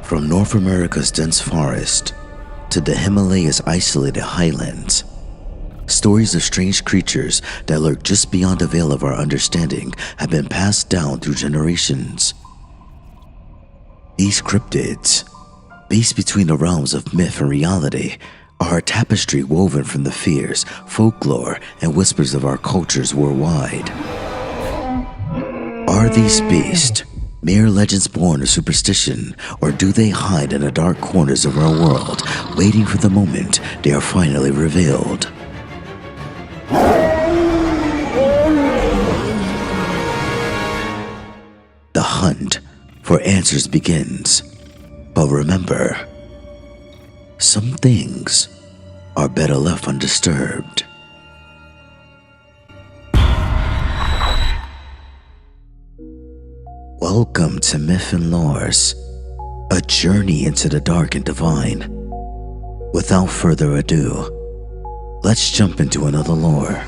From North America's dense forest to the Himalayas' isolated highlands, stories of strange creatures that lurk just beyond the veil of our understanding have been passed down through generations. These cryptids, based between the realms of myth and reality, are a tapestry woven from the fears, folklore, and whispers of our cultures worldwide. Are these beasts mere legends born of superstition, or do they hide in the dark corners of our world, waiting for the moment they are finally revealed? The hunt for answers begins. But remember, some things are better left undisturbed. Welcome to Myth and Lores, a journey into the dark and divine. Without further ado, let's jump into another lore.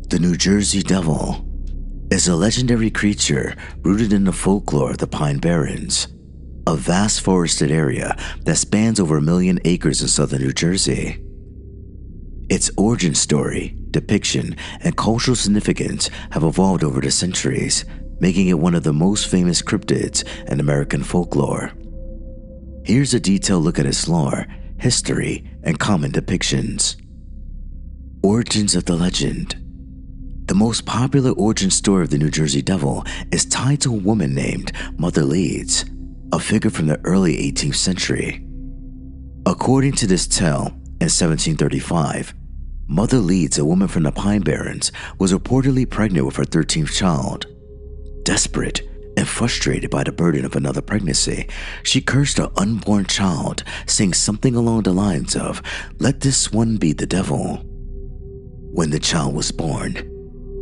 The New Jersey Devil is a legendary creature rooted in the folklore of the Pine Barrens, a vast forested area that spans over 1 million acres in southern New Jersey. Its origin story, depiction, and cultural significance have evolved over the centuries, making it one of the most famous cryptids in American folklore. Here's a detailed look at its lore, history, and common depictions. Origins of the legend. The most popular origin story of the New Jersey Devil is tied to a woman named Mother Leeds, a figure from the early 18th century. According to this tale, in 1735, Mother Leeds, a woman from the Pine Barrens, was reportedly pregnant with her 13th child. Desperate and frustrated by the burden of another pregnancy, she cursed her unborn child, saying something along the lines of, "Let this one be the devil." When the child was born,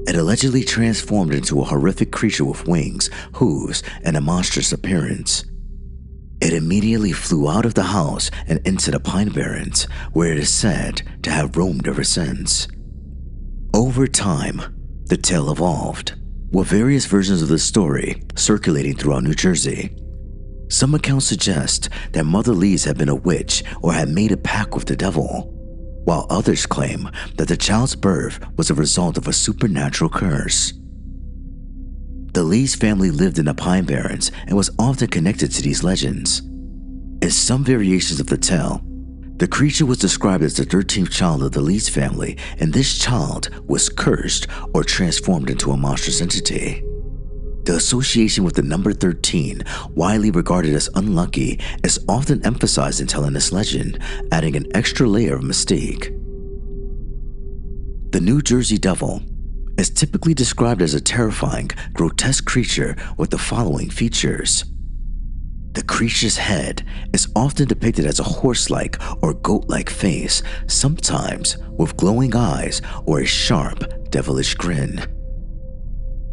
it allegedly transformed into a horrific creature with wings, hooves, and a monstrous appearance. It immediately flew out of the house and into the Pine Barrens, where it is said to have roamed ever since. Over time, the tale evolved, with various versions of the story circulating throughout New Jersey. Some accounts suggest that Mother Leeds had been a witch or had made a pact with the devil, while others claim that the child's birth was a result of a supernatural curse. The Leeds family lived in the Pine Barrens and was often connected to these legends. In some variations of the tale, the creature was described as the 13th child of the Leeds family, and this child was cursed or transformed into a monstrous entity. The association with the number 13, widely regarded as unlucky, is often emphasized in telling this legend, adding an extra layer of mystique. The New Jersey Devil is typically described as a terrifying, grotesque creature with the following features. The creature's head is often depicted as a horse-like or goat-like face, sometimes with glowing eyes or a sharp, devilish grin.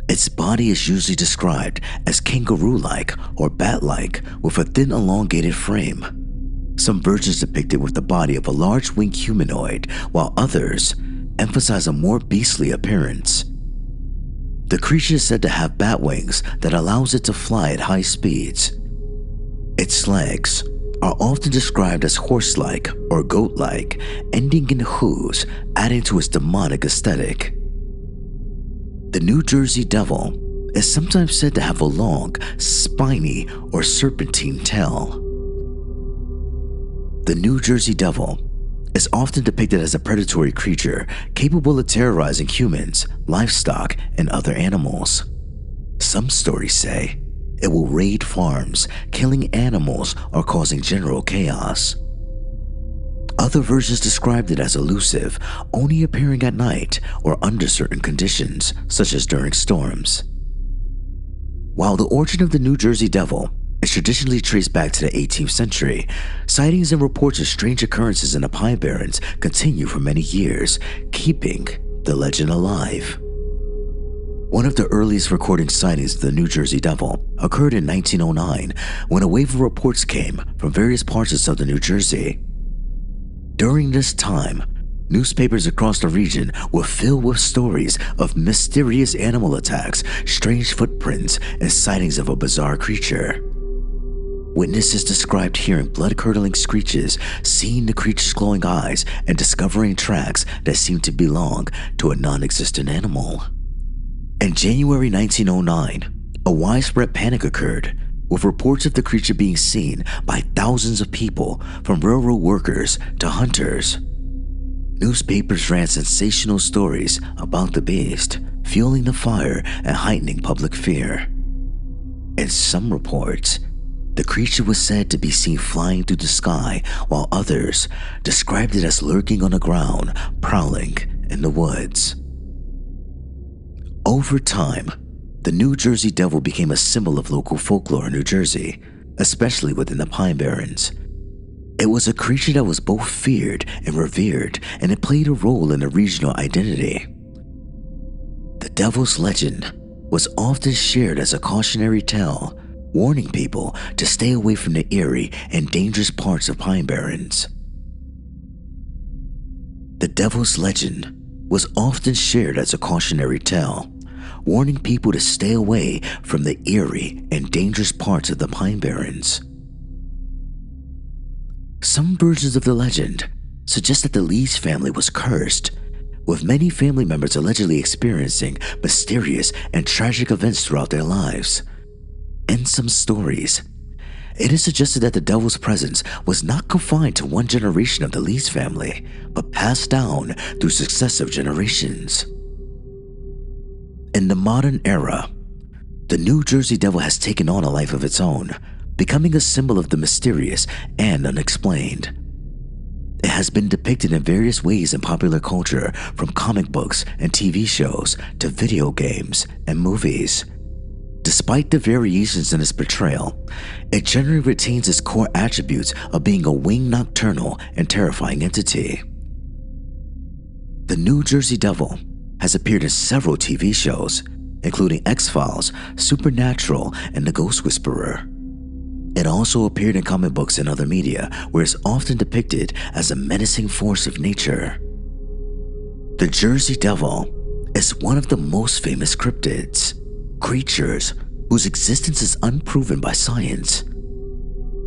Its body is usually described as kangaroo-like or bat-like with a thin, elongated frame. Some versions depict it with the body of a large winged humanoid, while others emphasize a more beastly appearance. The creature is said to have bat wings that allows it to fly at high speeds. Its legs are often described as horse-like or goat-like, ending in hooves, adding to its demonic aesthetic. The New Jersey Devil is sometimes said to have a long, spiny, or serpentine tail. The New Jersey Devil is often depicted as a predatory creature capable of terrorizing humans, livestock, and other animals. Some stories say it will raid farms, killing animals or causing general chaos. Other versions described it as elusive, only appearing at night or under certain conditions, such as during storms. While the origin of the New Jersey Devil is traditionally traced back to the 18th century, sightings and reports of strange occurrences in the Pine Barrens continue for many years, keeping the legend alive. One of the earliest recorded sightings of the New Jersey Devil occurred in 1909 when a wave of reports came from various parts of southern New Jersey. During this time, Newspapers across the region were filled with stories of mysterious animal attacks, strange footprints, and sightings of a bizarre creature. Witnesses described hearing blood-curdling screeches, seeing the creature's glowing eyes, and discovering tracks that seemed to belong to a non-existent animal. In January 1909, a widespread panic occurred, with reports of the creature being seen by thousands of people, from railroad workers to hunters. Newspapers ran sensational stories about the beast, fueling the fire and heightening public fear. In some reports, the creature was said to be seen flying through the sky, while others described it as lurking on the ground, prowling in the woods. Over time, the New Jersey Devil became a symbol of local folklore in New Jersey, especially within the Pine Barrens. It was a creature that was both feared and revered, and it played a role in the regional identity. The Devil's legend was often shared as a cautionary tale, warning people to stay away from the eerie and dangerous parts of Pine Barrens. The Devil's legend was often shared as a cautionary tale, warning people to stay away from the eerie and dangerous parts of the Pine Barrens. Some versions of the legend suggest that the Leeds family was cursed, with many family members allegedly experiencing mysterious and tragic events throughout their lives. In some stories, it is suggested that the devil's presence was not confined to one generation of the Leeds family, but passed down through successive generations. In the modern era, the New Jersey Devil has taken on a life of its own, becoming a symbol of the mysterious and unexplained. It has been depicted in various ways in popular culture, from comic books and TV shows to video games and movies. Despite the variations in its portrayal, it generally retains its core attributes of being a winged nocturnal and terrifying entity. The New Jersey Devil has appeared in several TV shows, including X-Files, Supernatural, and The Ghost Whisperer. It also appeared in comic books and other media, where it's often depicted as a menacing force of nature. The Jersey Devil is one of the most famous cryptids, creatures whose existence is unproven by science.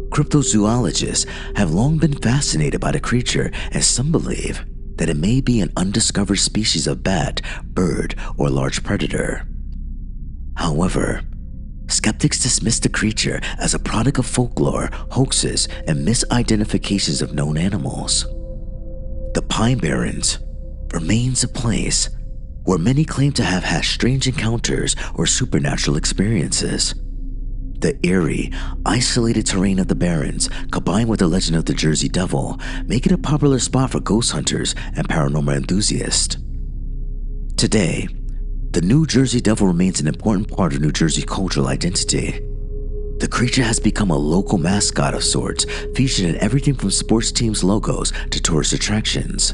Cryptozoologists have long been fascinated by the creature, and some believe that it may be an undiscovered species of bat, bird, or large predator. However, skeptics dismiss the creature as a product of folklore, hoaxes, and misidentifications of known animals. The Pine Barrens remains a place where many claim to have had strange encounters or supernatural experiences. The eerie, isolated terrain of the Barrens, combined with the legend of the Jersey Devil, make it a popular spot for ghost hunters and paranormal enthusiasts. Today, the New Jersey Devil remains an important part of New Jersey cultural identity. The creature has become a local mascot of sorts, featured in everything from sports teams' logos to tourist attractions.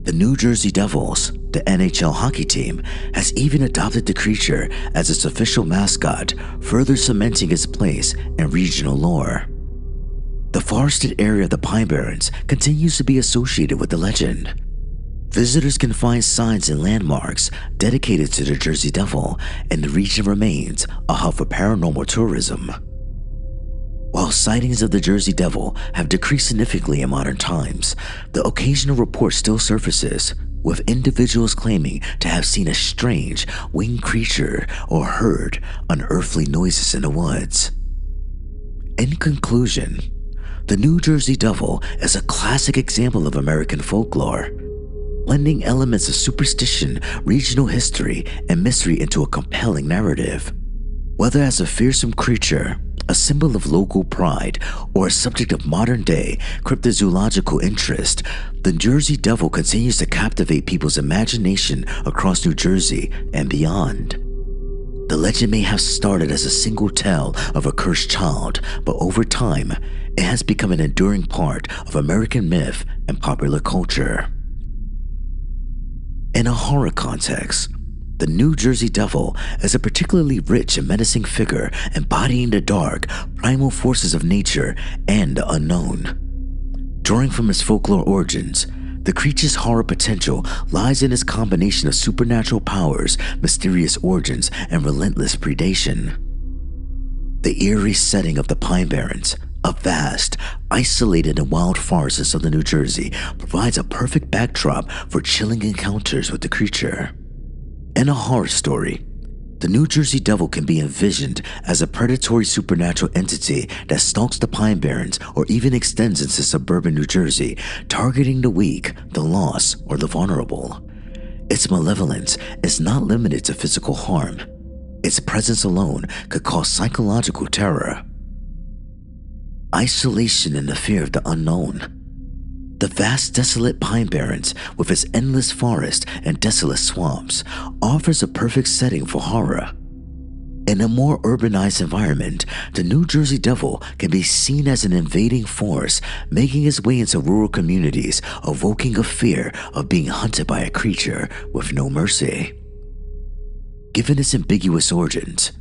The New Jersey Devils, the NHL hockey team, has even adopted the creature as its official mascot, further cementing its place in regional lore. The forested area of the Pine Barrens continues to be associated with the legend. Visitors can find signs and landmarks dedicated to the Jersey Devil, and the region remains a hub for paranormal tourism. While sightings of the Jersey Devil have decreased significantly in modern times, the occasional report still surfaces, with individuals claiming to have seen a strange, winged creature or heard unearthly noises in the woods. In conclusion, the New Jersey Devil is a classic example of American folklore, blending elements of superstition, regional history, and mystery into a compelling narrative. Whether as a fearsome creature, a symbol of local pride, or a subject of modern-day cryptozoological interest, the Jersey Devil continues to captivate people's imagination across New Jersey and beyond. The legend may have started as a single tale of a cursed child, but over time, it has become an enduring part of American myth and popular culture. In a horror context, the New Jersey Devil is a particularly rich and menacing figure, embodying the dark, primal forces of nature and the unknown. Drawing from its folklore origins, The creature's horror potential lies in its combination of supernatural powers, mysterious origins, and relentless predation. The eerie setting of the Pine Barrens, a vast, isolated and wild forest in southern New Jersey, provides a perfect backdrop for chilling encounters with the creature. In a horror story, the New Jersey Devil can be envisioned as a predatory supernatural entity that stalks the Pine Barrens or even extends into suburban New Jersey, targeting the weak, the lost, or the vulnerable. Its malevolence is not limited to physical harm. Its presence alone could cause psychological terror, isolation, and the fear of the unknown. The vast desolate Pine Barrens, with its endless forest and desolate swamps, offers a perfect setting for horror. In a more urbanized environment, the New Jersey Devil can be seen as an invading force, making its way into rural communities, evoking a fear of being hunted by a creature with no mercy. Given its ambiguous origins,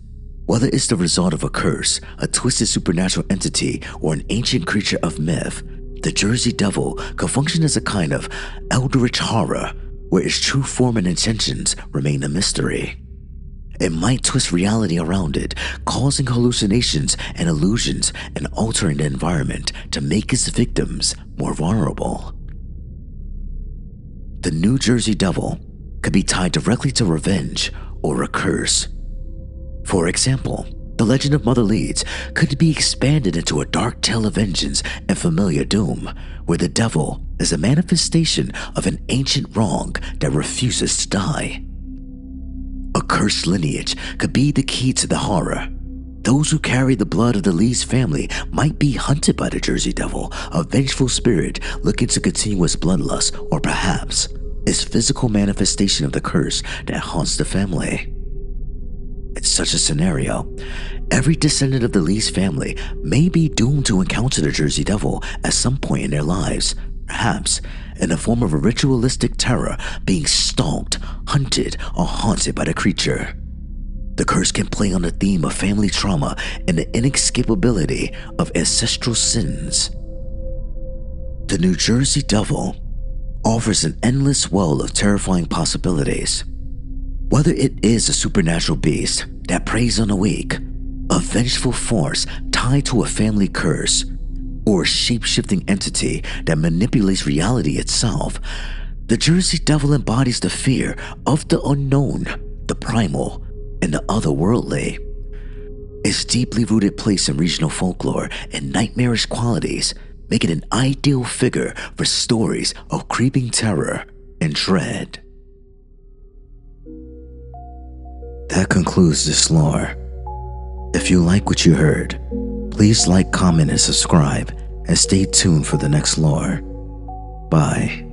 whether it's the result of a curse, a twisted supernatural entity, or an ancient creature of myth, the Jersey Devil could function as a kind of eldritch horror where its true form and intentions remain a mystery. It might twist reality around it, causing hallucinations and illusions and altering the environment to make its victims more vulnerable. The New Jersey Devil could be tied directly to revenge or a curse. For example, the legend of Mother Leeds could be expanded into a dark tale of vengeance and familiar doom, where the devil is a manifestation of an ancient wrong that refuses to die. A cursed lineage could be the key to the horror. Those who carry the blood of the Leeds family might be hunted by the Jersey Devil, a vengeful spirit looking to continue its bloodlust, or perhaps its physical manifestation of the curse that haunts the family. In such a scenario, every descendant of the Leeds family may be doomed to encounter the Jersey Devil at some point in their lives, perhaps in the form of a ritualistic terror, being stalked, hunted, or haunted by the creature. The curse can play on the theme of family trauma and the inescapability of ancestral sins. The New Jersey Devil offers an endless well of terrifying possibilities. Whether it is a supernatural beast that preys on the weak, a vengeful force tied to a family curse, or a shape-shifting entity that manipulates reality itself, the Jersey Devil embodies the fear of the unknown, the primal, and the otherworldly. Its deeply rooted place in regional folklore and nightmarish qualities make it an ideal figure for stories of creeping terror and dread. That concludes this lore. If you like what you heard, please like, comment, and subscribe, and stay tuned for the next lore. Bye.